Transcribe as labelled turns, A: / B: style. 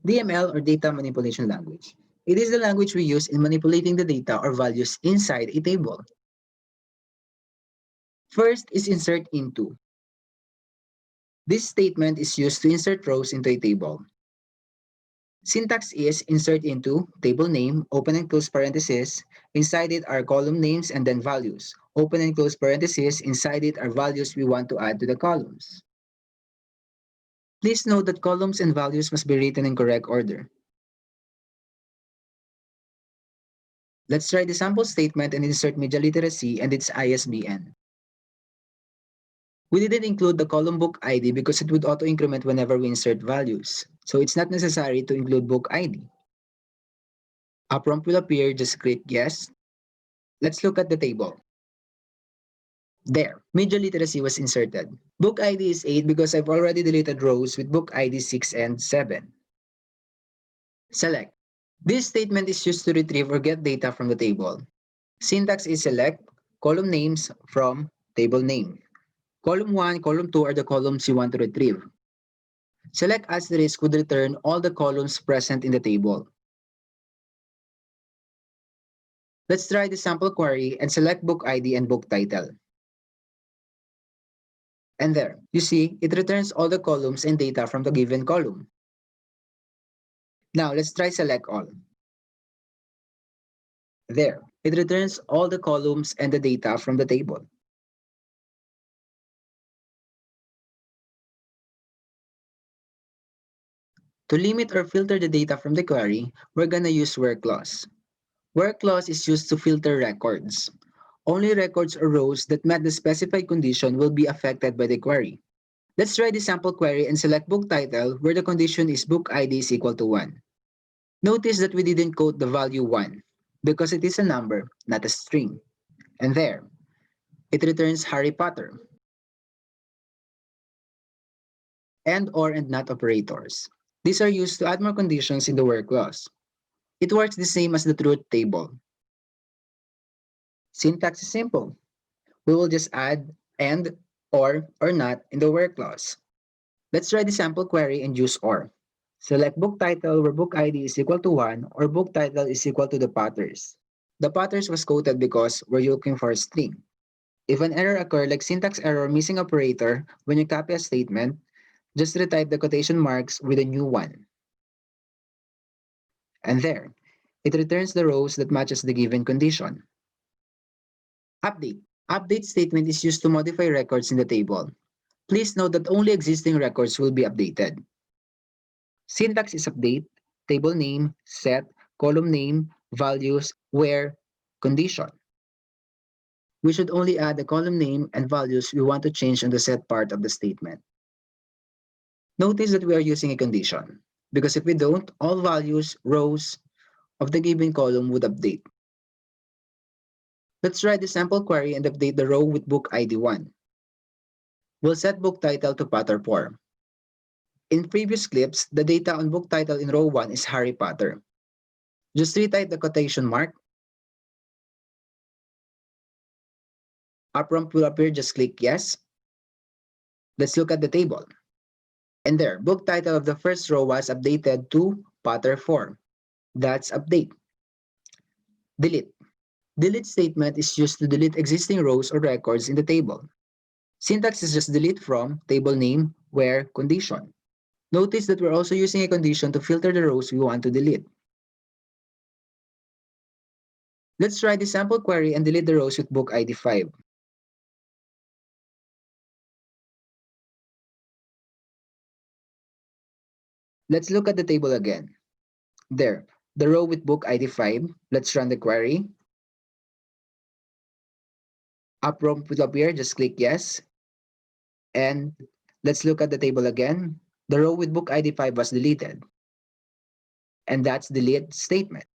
A: DML or data manipulation language. It is the language we use in manipulating the data or values inside a table. First is insert into. This statement is used to insert rows into a table. Syntax is insert into, table name, open and close parentheses, inside it are column names and then values. Open and close parentheses, inside it are values we want to add to the columns. Please note that columns and values must be written in correct order. Let's try the sample statement and insert media literacy and its ISBN. We didn't include the column book ID because it would auto-increment whenever we insert values, so it's not necessary to include book ID. A prompt will appear, just click yes. Let's look at the table. There, media literacy was inserted. Book ID is 8 because I've already deleted rows with book ID 6 and 7. Select. This statement is used to retrieve or get data from the table. Syntax is select, column names from table name. Column 1, column 2 are the columns you want to retrieve. Select asterisk would return all the columns present in the table. Let's try the sample query and select book ID and book title. And there, you see, it returns all the columns and data from the given column. Now, let's try select all. There, it returns all the columns and the data from the table. To limit or filter the data from the query, we're gonna use where clause. Where clause is used to filter records. Only records or rows that met the specified condition will be affected by the query. Let's try the sample query and select book title where the condition is book ID is equal to 1. Notice that we didn't quote the value 1 because it is a number, not a string. And there, it returns Harry Potter. And or and not operators. These are used to add more conditions in the where clause. It works the same as the truth table. Syntax is simple. We will just add and, or not in the where clause. Let's try the sample query and use or. Select book title where book ID is equal to 1 or book title is equal to the Potters. The Potters was quoted because we're looking for a string. If an error occurs like syntax error missing operator when you copy a statement, just retype the quotation marks with a new one. And there, it returns the rows that matches the given condition. Update. Update statement is used to modify records in the table. Please note that only existing records will be updated. Syntax is update, table name, set, column name, values, where, condition. We should only add the column name and values we want to change on the set part of the statement. Notice that we are using a condition, because if we don't, all values, rows of the given column would update. Let's try the sample query and update the row with book ID 1. We'll set book title to Potter 4. In previous clips, the data on book title in row 1 is Harry Potter. Just retype the quotation mark. A prompt will appear, just click yes. Let's look at the table. And there, book title of the first row was updated to Potter 4. That's update. Delete. Delete statement is used to delete existing rows or records in the table. Syntax is just delete from, table name, where, condition. Notice that we're also using a condition to filter the rows we want to delete. Let's try the sample query and delete the rows with book ID 5. Let's look at the table again. There, the row with book ID 5. Let's run the query. A prompt will appear, just click yes. And let's look at the table again. The row with book ID 5 was deleted. And that's delete statement.